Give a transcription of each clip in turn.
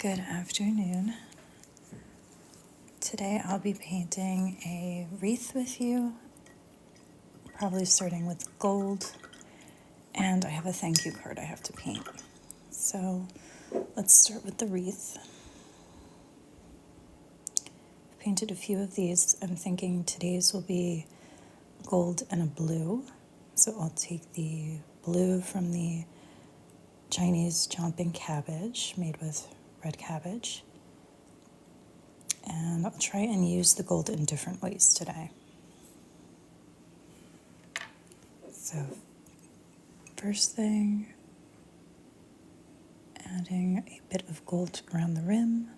Good afternoon. Today I'll be painting a wreath with you, probably starting with gold, and I have a thank you card I have to paint. So let's start with the wreath. I've painted a few of these. I'm thinking today's will be gold and a blue. So I'll take the blue from the Chinese chomping cabbage made with red cabbage. And I'll try and use the gold in different ways today. So, first thing, adding a bit of gold around the rim.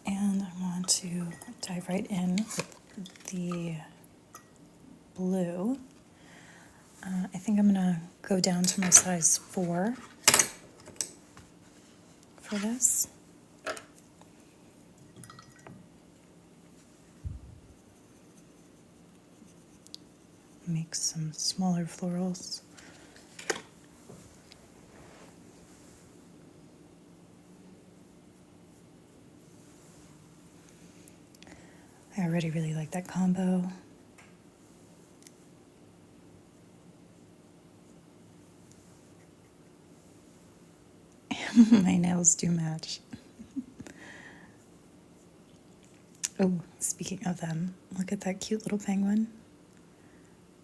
And I want to dive right in with the blue. I think I'm going to go down to my size 4 for this. Make some smaller florals. I already really like that combo. My nails do match. Oh, speaking of them, look at that cute little penguin.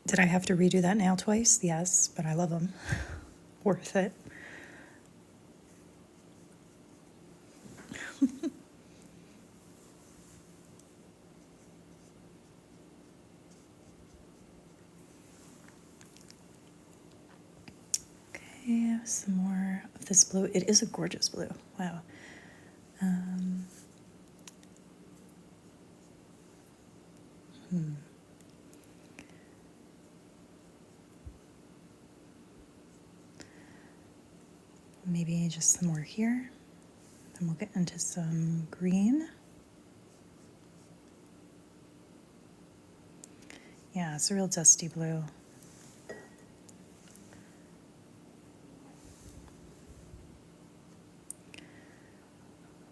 Did I have to redo that nail twice? Yes, but I love them. Worth it. Okay, some more of this blue. It is a gorgeous blue. Wow. Maybe just some more here. Then we'll get into some green. Yeah, it's a real dusty blue.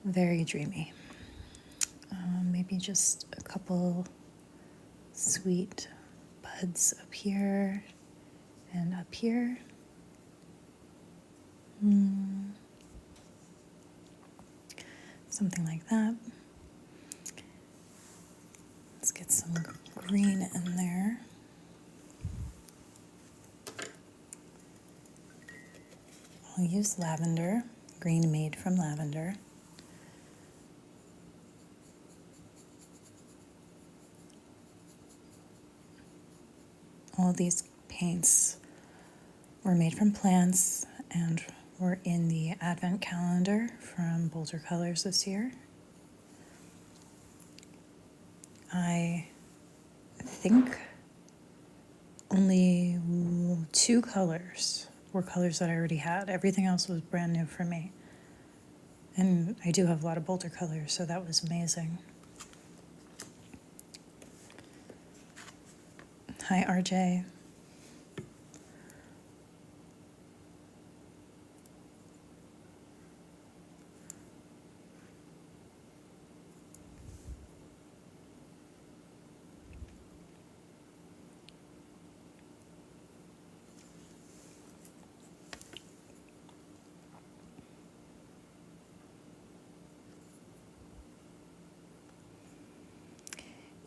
Very dreamy. Maybe just a couple sweet buds up here and up here. Something like that. Let's get some green in there. I'll use lavender, green made from lavender. All of these paints were made from plants and were in the advent calendar from Watercolors this year. I think only 2 colors were colors that I already had. Everything else was brand new for me. And I do have a lot of Watercolors, so that was amazing. Hi, RJ.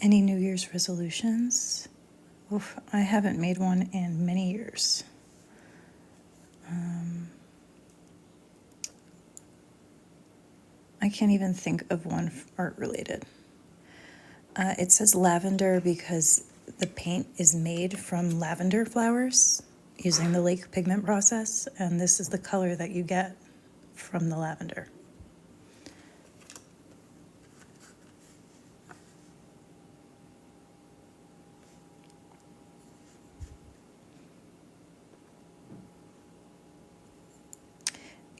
Any New Year's resolutions? Oof, I haven't made one in many years. I can't even think of one art related. It says lavender because the paint is made from lavender flowers using the lake pigment process, and this is the color that you get from the lavender.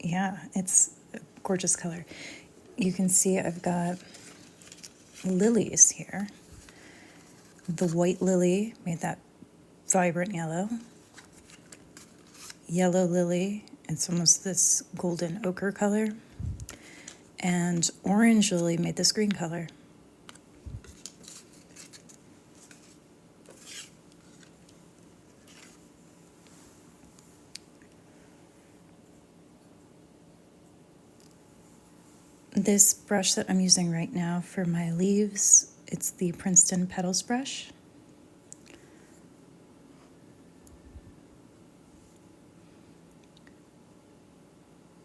Yeah, it's a gorgeous color. You can see I've got lilies here. The white lily made that vibrant yellow. Yellow lily, it's almost this golden ochre color. And orange lily made this green color. This brush that I'm using right now for my leaves, it's the Princeton Petals brush.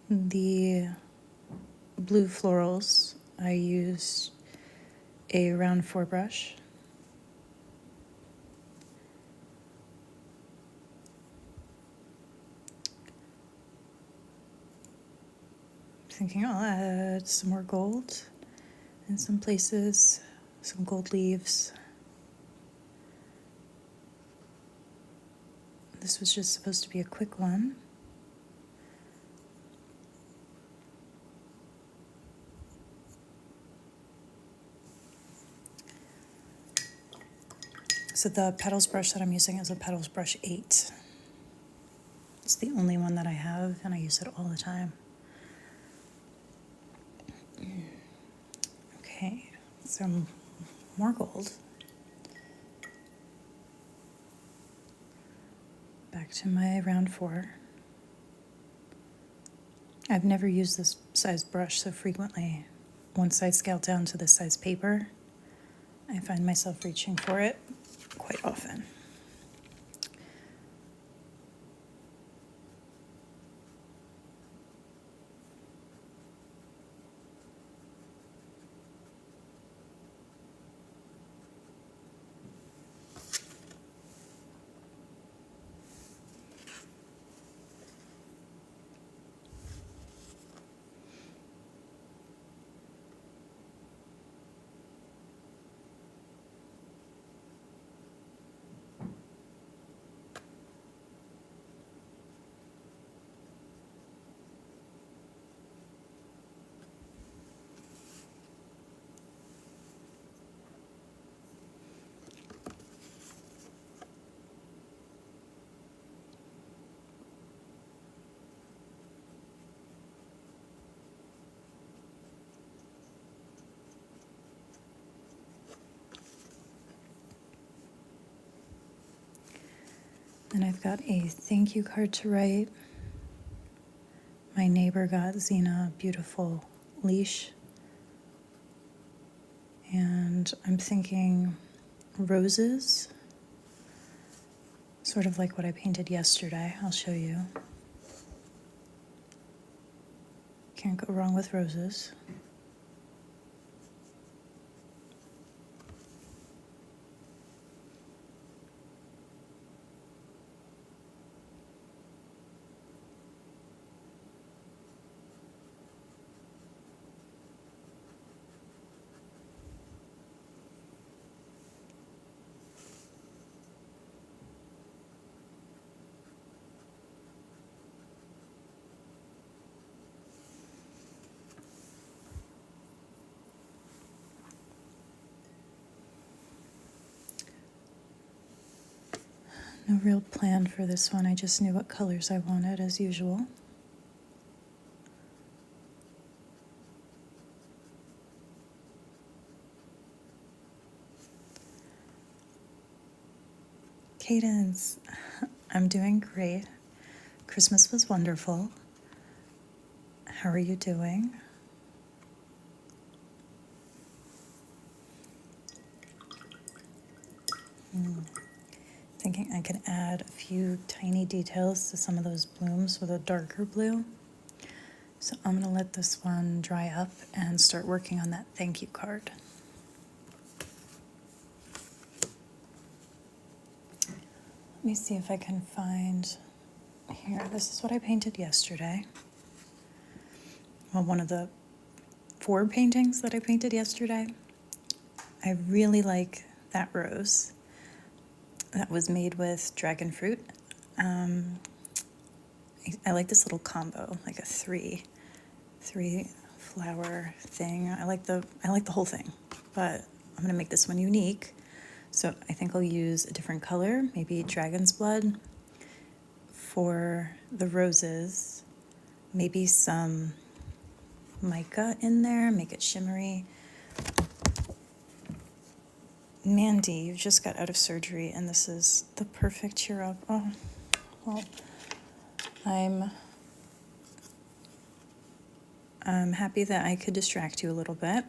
The blue florals, I used a round 4 brush. Thinking I'll add some more gold in some places, some gold leaves. This was just supposed to be a quick one. So the petals brush that I'm using is a petals brush 8. It's the only one that I have, and I use it all the time. Okay, some more gold. Back to my round 4. I've never used this size brush so frequently. Once I scale down to this size paper, I find myself reaching for it quite often. And I've got a thank you card to write. My neighbor got Zena a beautiful leash. And I'm thinking roses, sort of like what I painted yesterday. I'll show you. Can't go wrong with roses. No real plan for this one. I just knew what colors I wanted as usual. Cadence, I'm doing great. Christmas was wonderful. How are you doing? Thinking I can add a few tiny details to some of those blooms with a darker blue. So I'm gonna let this one dry up and start working on that thank you card. Let me see if I can find here. This is what I painted yesterday. Well, one of the 4 paintings that I painted yesterday. I really like that rose. That was made with dragon fruit. I like this little combo, like a three flower thing. I like the whole thing. but I'm gonna make this one unique. So I think I'll use a different color, maybe dragon's blood for the roses, maybe some mica in there, make it shimmery. Mandy, you just got out of surgery and this is the perfect cheer up. Oh, well, I'm happy that I could distract you a little bit.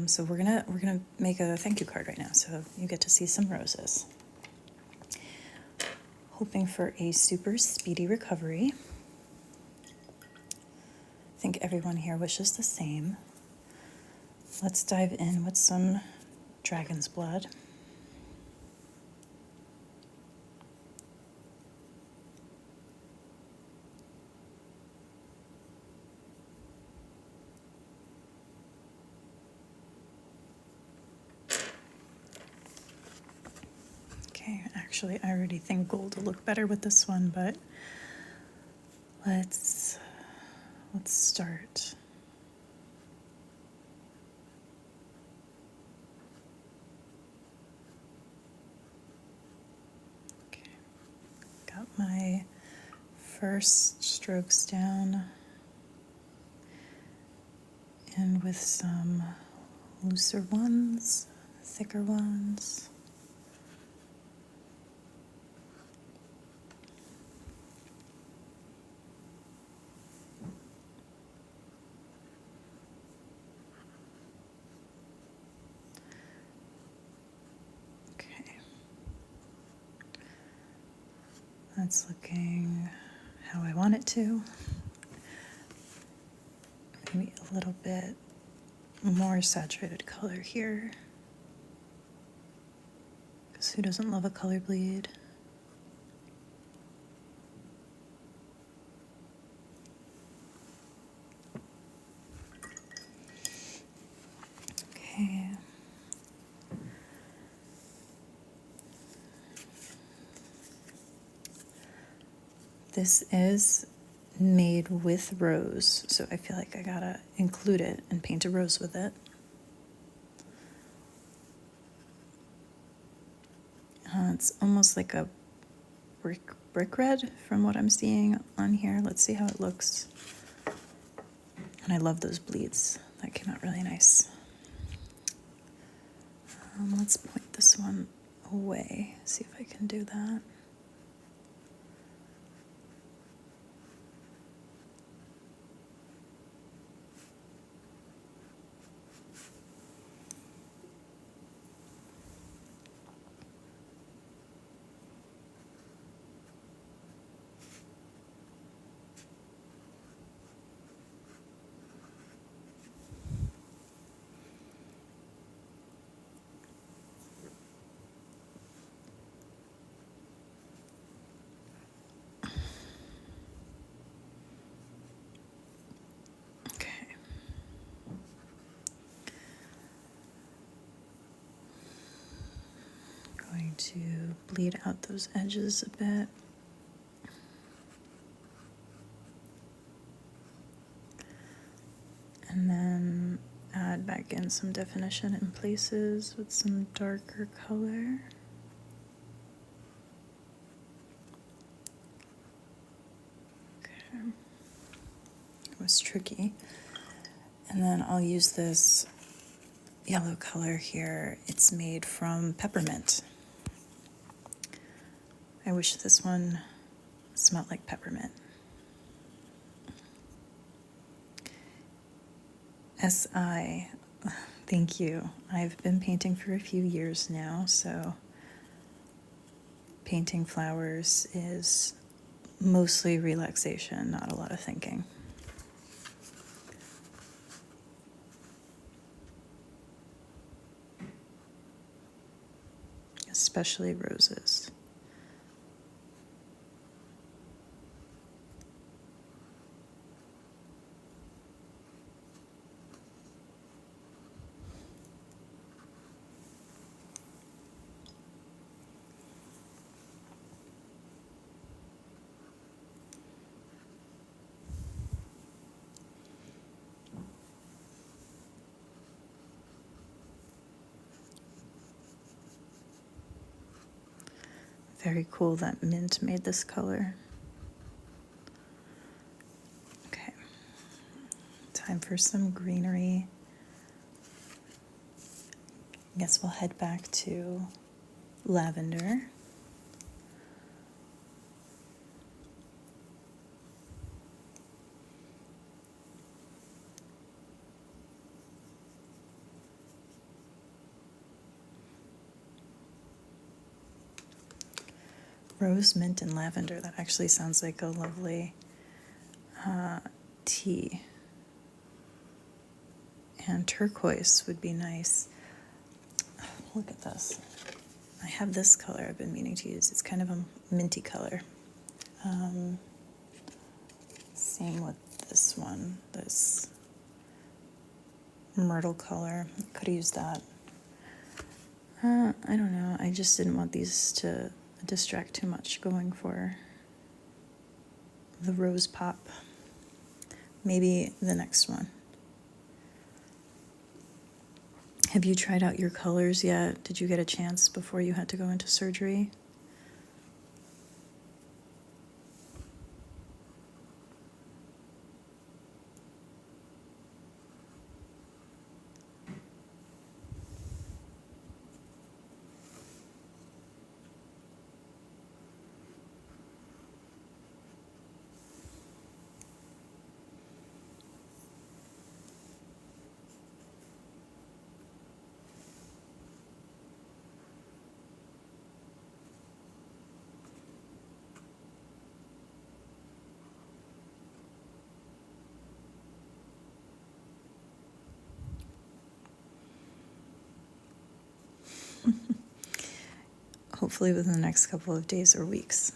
So we're gonna make a thank you card right now. So you get to see some roses. Hoping for a super speedy recovery. I think everyone here wishes the same. Let's dive in with some dragon's blood. Okay, actually, I already think gold will look better with this one, but let's start. Okay, got my first strokes down, and with some looser ones, thicker ones. That's looking how I want it to. Maybe a little bit more saturated color here. Because who doesn't love a color bleed? Okay. This is made with rose, so I feel like I gotta include it and paint a rose with it. It's almost like a brick red from what I'm seeing on here. Let's see how it looks. And I love those bleeds. That came out really nice. Let's point this one away, see if I can do that. Going to bleed out those edges a bit. And then add back in some definition in places with some darker color. Okay. It was tricky. And then I'll use this yellow color here. It's made from peppermint. I wish this one smelled like peppermint. SI, thank you. I've been painting for a few years now, so painting flowers is mostly relaxation, not a lot of thinking. Especially roses. very cool that mint made this color. Okay, time for some greenery. I guess we'll head back to lavender. Rose, mint, and lavender. That actually sounds like a lovely tea. And turquoise would be nice. Look at this. I have this color I've been meaning to use. It's kind of a minty color. Same with this one, this myrtle color. Could have used that. I don't know. I just didn't want these to distract too much going for the rose pop. Maybe the next one. Have you tried out your colors yet? Did you get a chance before you had to go into surgery? Hopefully within the next couple of days or weeks.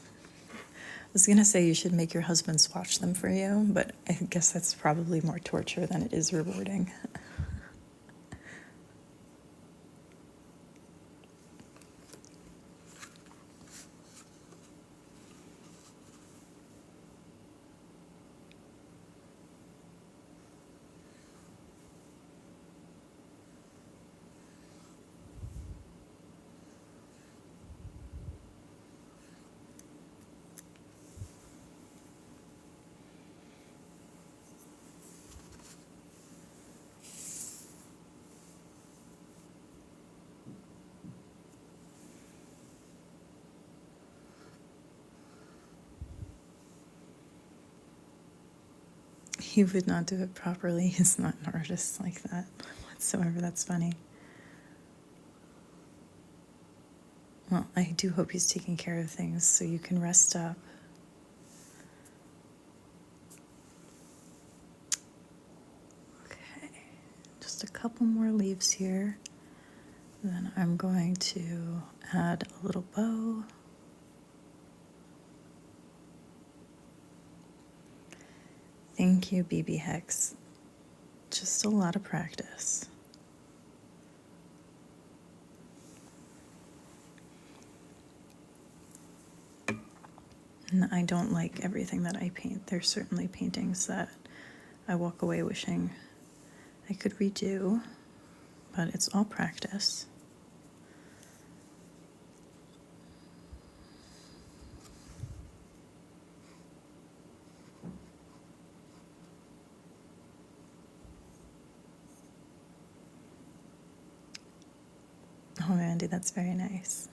I was going to say you should make your husband swatch them for you, but I guess that's probably more torture than it is rewarding. He would not do it properly. He's not an artist like that whatsoever. That's funny. Well, I do hope he's taking care of things so you can rest up. Okay, just a couple more leaves here. Then I'm going to add a little bow. Thank you, BB Hex. Just a lot of practice. And I don't like everything that I paint. There's certainly paintings that I walk away wishing I could redo, but it's all practice. Oh, Andy, that's very nice.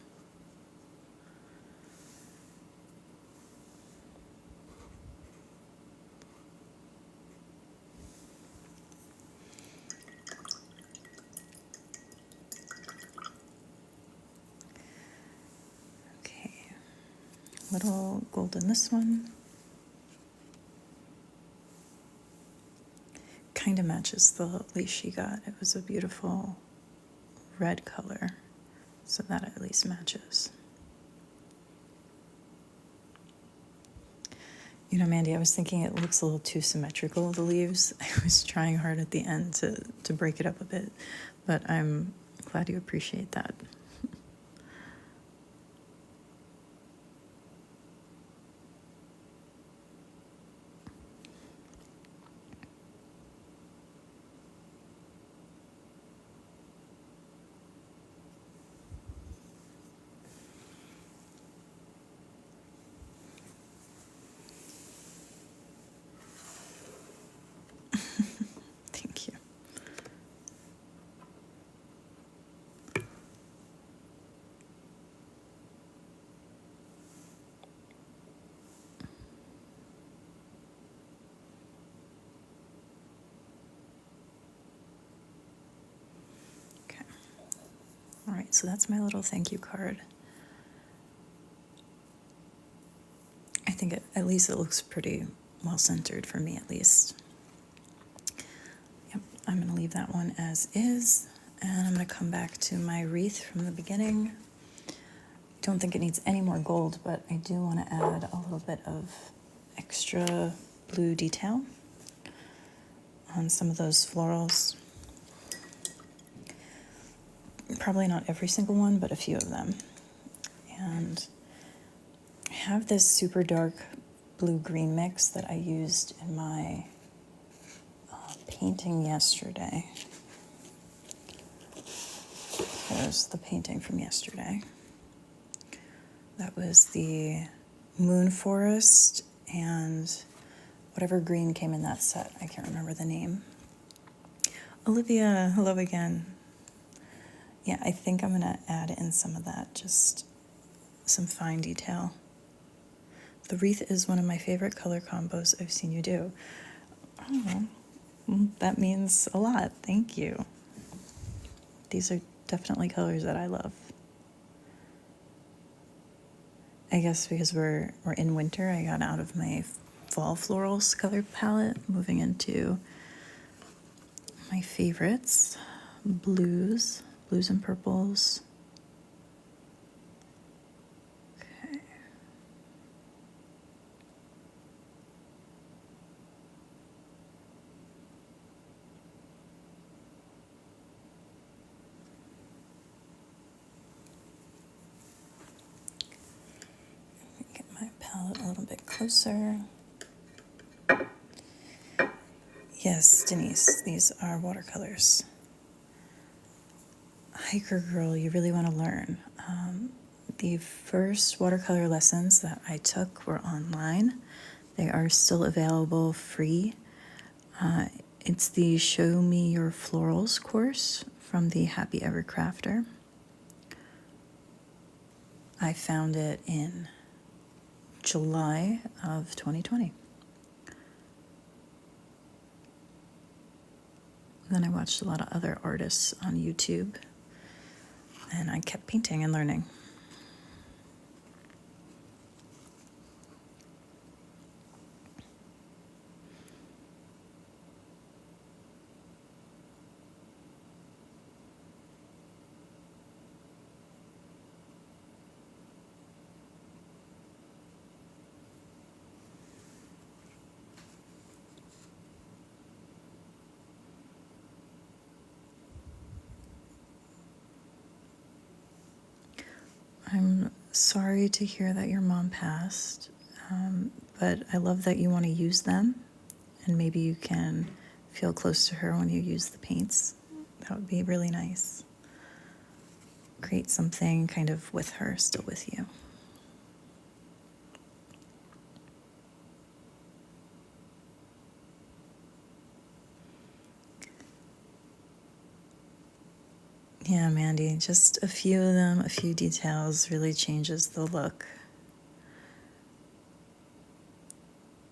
Okay, little gold in this one. Kind of matches the leash she got. It was a beautiful red color, so that at least matches. You know, Mandy, I was thinking it looks a little too symmetrical, the leaves. I was trying hard at the end to break it up a bit, but I'm glad you appreciate that. right, so that's my little thank you card. I think at least it looks pretty well centered for me, at least. Yep, I'm going to leave that one as is, and I'm going to come back to my wreath from the beginning. Don't think it needs any more gold, but I do want to add a little bit of extra blue detail on some of those florals. Probably not every single one, but a few of them. And I have this super dark blue-green mix that I used in my painting yesterday. There's the painting from yesterday. That was the Moon Forest and whatever green came in that set. I can't remember the name. Olivia, hello again. Yeah, I think I'm going to add in some of that, just some fine detail. The wreath is one of my favorite color combos I've seen you do. Oh, that means a lot. Thank you. These are definitely colors that I love. I guess because we're in winter, I got out of my fall florals color palette, moving into my favorites, blues and purples. Okay. Get my palette a little bit closer. Yes, Denise, these are watercolors. Hiker girl, you really want to learn. The first watercolor lessons that I took were online. They are still available free. It's the Show Me Your Florals course from the Happy Ever Crafter. I found it in July of 2020. Then I watched a lot of other artists on YouTube, and I kept painting and learning. I'm sorry to hear that your mom passed, but I love that you want to use them, and maybe you can feel close to her when you use the paints. That would be really nice. Create something kind of with her, still with you. Yeah, Mandy, just a few of them, a few details really changes the look.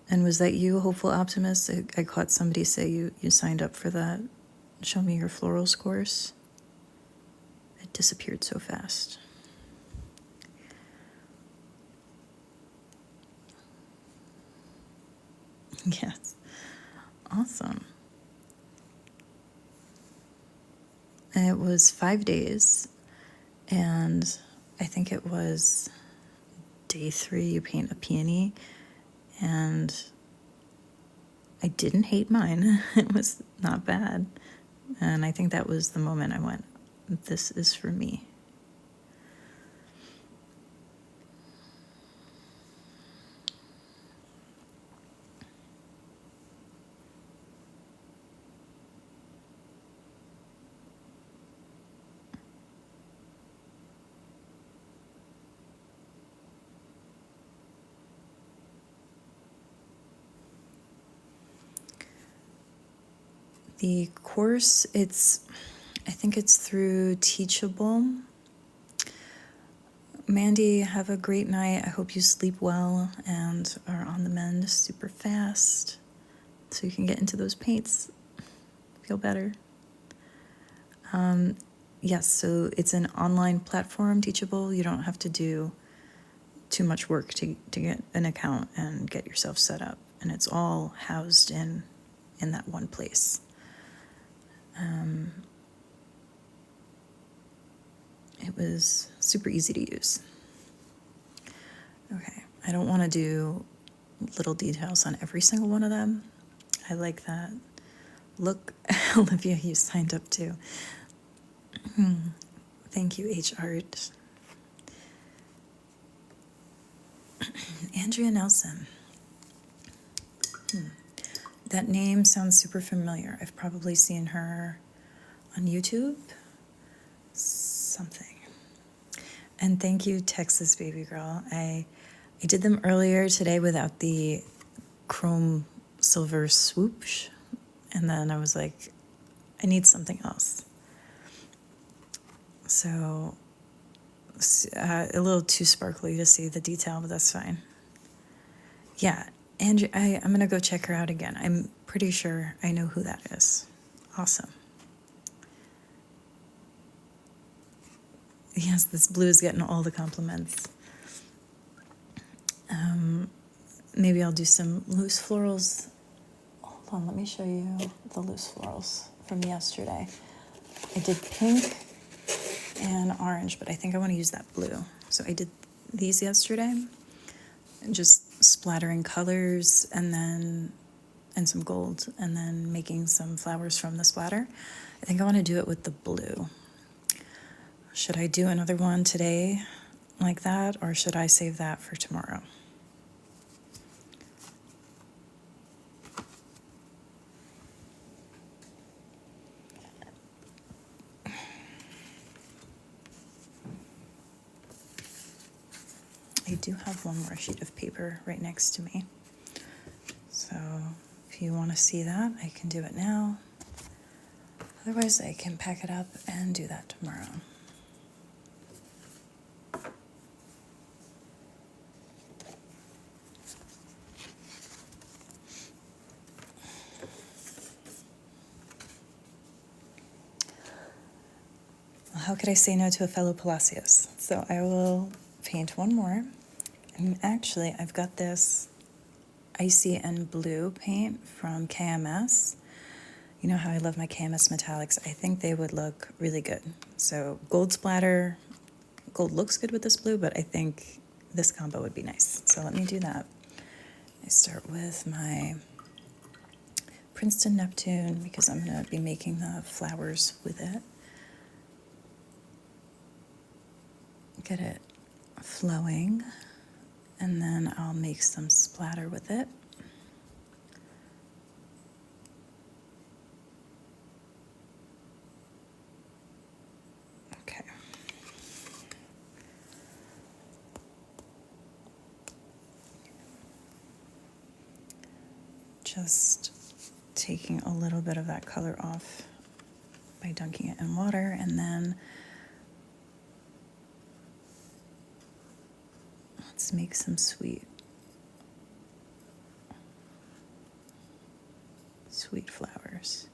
And was that you, Hopeful Optimist? I caught somebody say you signed up for that Show Me Your Florals course. It disappeared so fast. Yes. Awesome. And it was 5 days, and I think it was day 3 you paint a peony, and I didn't hate mine. It was not bad. And I think that was the moment I went, this is for me. The course, I think it's through Teachable. Mandy, have a great night. I hope you sleep well and are on the mend super fast so you can get into those paints. Feel better. Yes, so it's an online platform, Teachable. You don't have to do too much work to get an account and get yourself set up. And it's all housed in that one place. It was super easy to use. Okay, I don't want to do little details on every single one of them. I like that. Look, Olivia, you signed up too. Thank you, H Art. Andrea Nelson. That name sounds super familiar. I've probably seen her on YouTube. Something. And thank you, Texas Baby Girl. I did them earlier today without the chrome silver swoosh. And then I was like, I need something else. So a little too sparkly to see the detail, but that's fine. Yeah, Andrea, I'm going to go check her out again. I'm pretty sure I know who that is. Awesome. Yes, this blue is getting all the compliments. Maybe I'll do some loose florals. Hold on, let me show you the loose florals from yesterday. I did pink and orange, but I think I want to use that blue. So I did these yesterday, and just splattering colors and some gold, and then making some flowers from the splatter. I think I want to do it with the blue. Should I do another one today like that, or should I save that for tomorrow? I do have one more sheet of paper right next to me. So if you want to see that, I can do it now. Otherwise, I can pack it up and do that tomorrow. Well, how could I say no to a fellow Palacios? So I will paint one more. And actually, I've got this icy and blue paint from KMS. You know how I love my KMS metallics. I think they would look really good. So gold splatter, gold looks good with this blue, but I think this combo would be nice. So let me do that. I start with my Princeton Neptune because I'm going to be making the flowers with it. Get it flowing, and then I'll make some splatter with it. Okay. Just taking a little bit of that color off by dunking it in water, and then let's make some sweet flowers.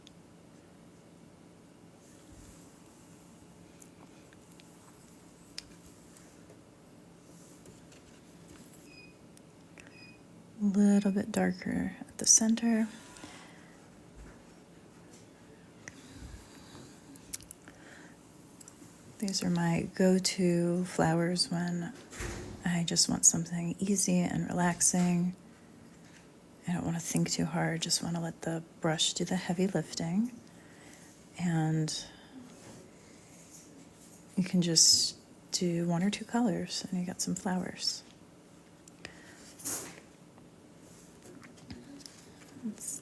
A little bit darker at the center. These are my go-to flowers when I just want something easy and relaxing. I don't want to think too hard, just want to let the brush do the heavy lifting. And you can just do one or two colors and you got some flowers. Let's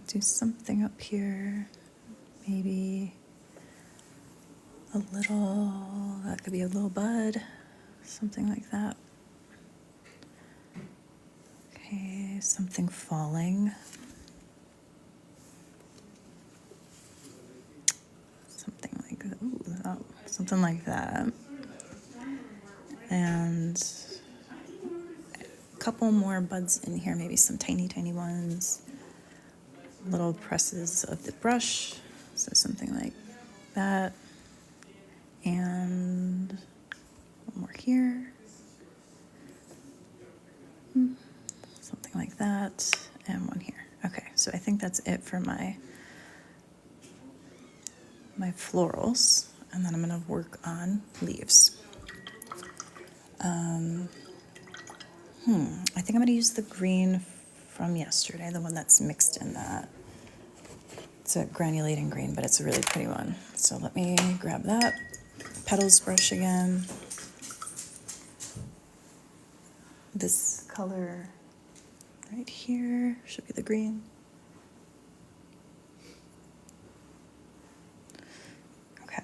do something up here, maybe a little, that could be a little bud, something like that. Okay, something falling. Something like that. Ooh, oh, something like that. And a couple more buds in here, maybe some tiny, tiny ones. Little presses of the brush, so something like that. and one more here. Something like that, and one here. Okay, so I think that's it for my florals, and then I'm gonna work on leaves. I think I'm gonna use the green from yesterday, the one that's mixed in that. It's a granulating green, but it's a really pretty one. So let me grab that petals brush again. This color right here should be the green. Okay.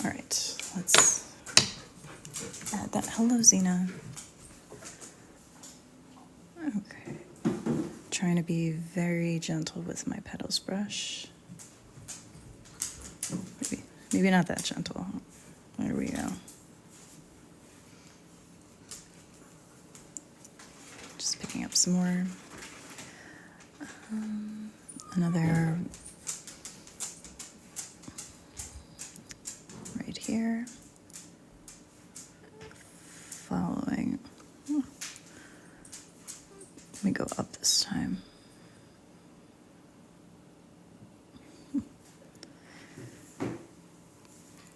All right, let's add that. Hello, Zena. Okay. Trying to be very gentle with my petals brush. Maybe not that gentle. There we go. Just picking up some more. Another right here. Following. Let me go up this time.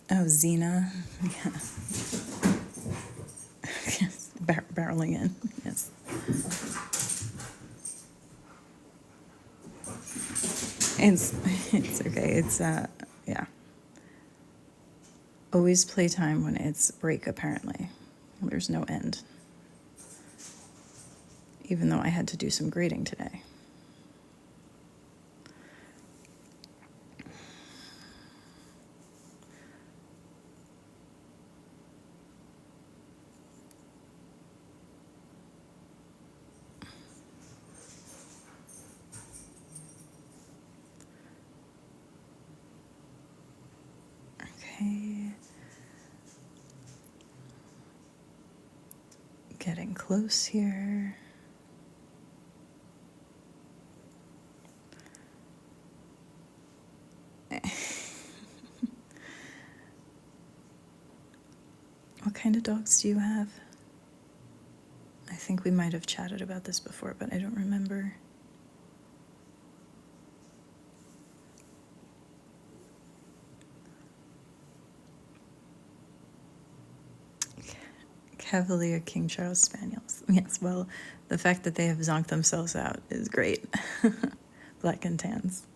Oh, Xena. Yeah. Yes, barreling in. Yes. It's okay. It's yeah. Always playtime when it's break, apparently. There's no end. Even though I had to do some grading today. Okay. Getting close here. What kind of dogs do you have? I think we might have chatted about this before, but I don't remember. Cavalier King Charles Spaniels. Yes, well, the fact that they have zonked themselves out is great. Black and tans.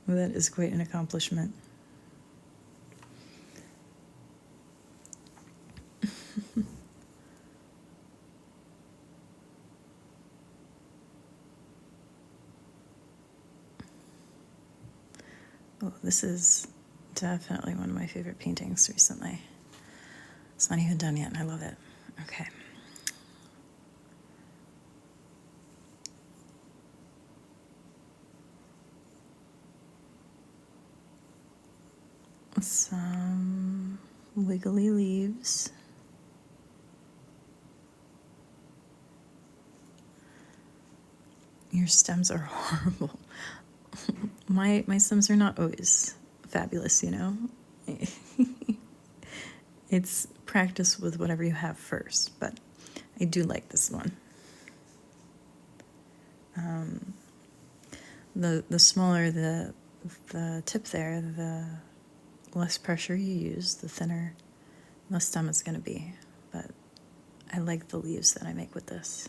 Well, that is quite an accomplishment. Oh, this is definitely one of my favorite paintings recently. It's not even done yet, and I love it. Okay. Some wiggly leaves. Your stems are horrible. My stems are not always fabulous, you know? It's practice with whatever you have first, but I do like this one. The smaller the tip there, the less pressure you use, the thinner the stem is going to be. But I like the leaves that I make with this.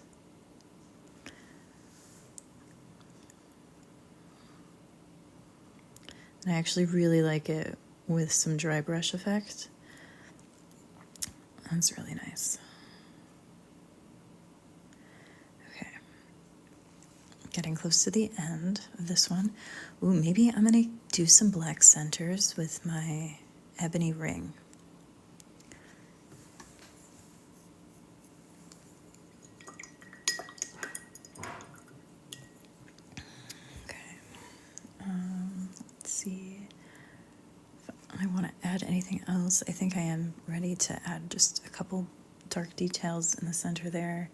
And I actually really like it with some dry brush effect. That's really nice. Okay. Getting close to the end of this one. Ooh, maybe I'm going to do some black centers with my ebony ring. Okay. Let's see if I want to add anything else. I think I am ready to add just a couple dark details in the center there.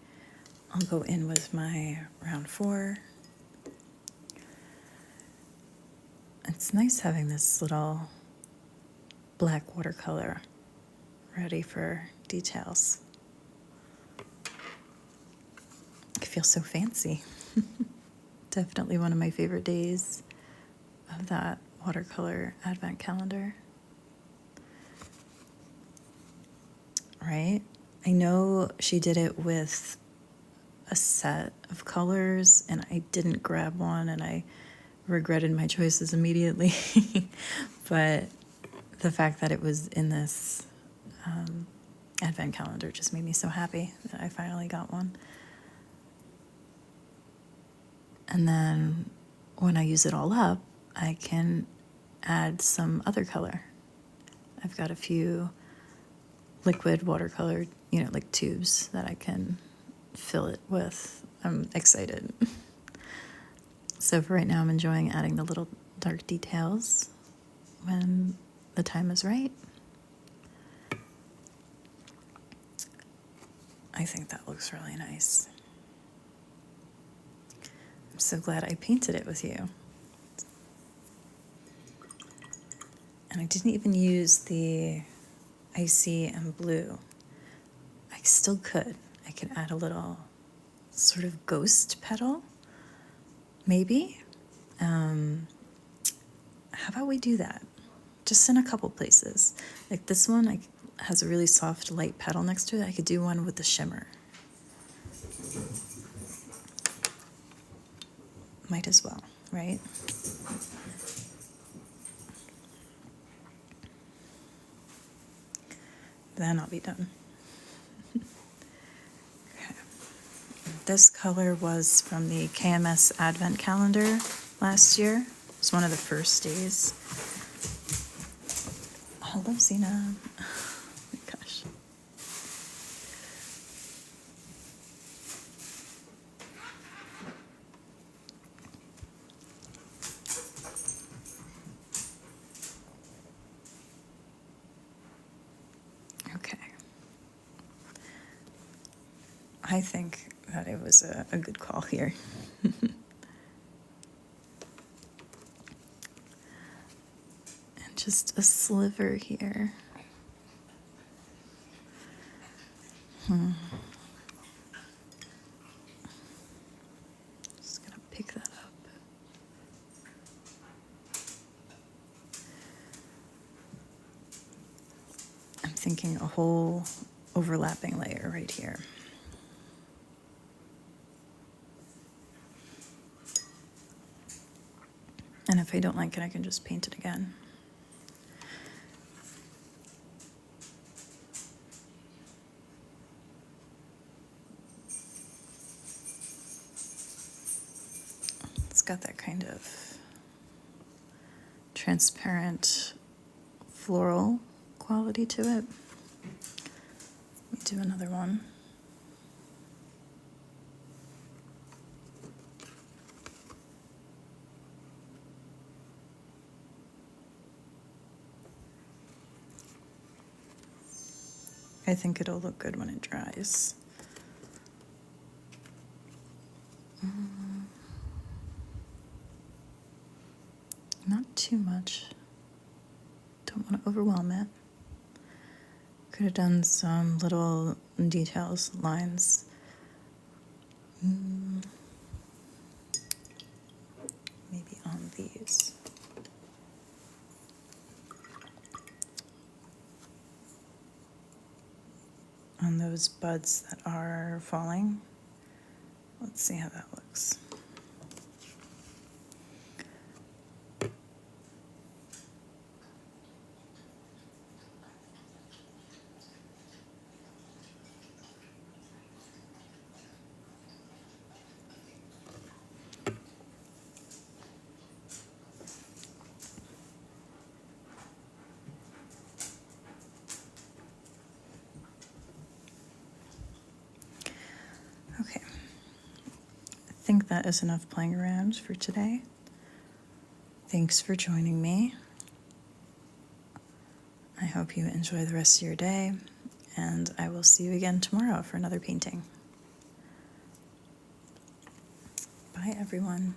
I'll go in with my round 4. It's nice having this little black watercolor ready for details. I feel so fancy. Definitely one of my favorite days of that watercolor advent calendar. Right? I know she did it with a set of colors, and I didn't grab one, and I regretted my choices immediately. But the fact that it was in this advent calendar just made me so happy that I finally got one. And then when I use it all up, I can add some other color. I've got a few liquid watercolor, like tubes that I can fill it with. I'm excited. So for right now, I'm enjoying adding the little dark details when the time is right. I think that looks really nice. I'm so glad I painted it with you. And I didn't even use the icy and blue. I still could. I could add a little sort of ghost petal, maybe. How about we do that? Just in a couple places. Like this one has a really soft light petal next to it. I could do one with the shimmer. Might as well, right? Then I'll be done. Okay. This color was from the KMS Advent Calendar last year. It was one of the first days. Hello, Zena. Oh my gosh. Okay. I think that it was a good call here. And just a sliver here. Just gonna pick that up. I'm thinking a whole overlapping layer right here. And if I don't like it, I can just paint it again. It's got that kind of transparent floral quality to it. Let me do another one. I think it'll look good when it dries. Not too much. Don't want to overwhelm it. Could have done some little details, lines. Maybe on these. On those buds that are falling. Let's see how that looks. Okay, I think that is enough playing around for today. Thanks for joining me. I hope you enjoy the rest of your day, and I will see you again tomorrow for another painting. Bye, everyone.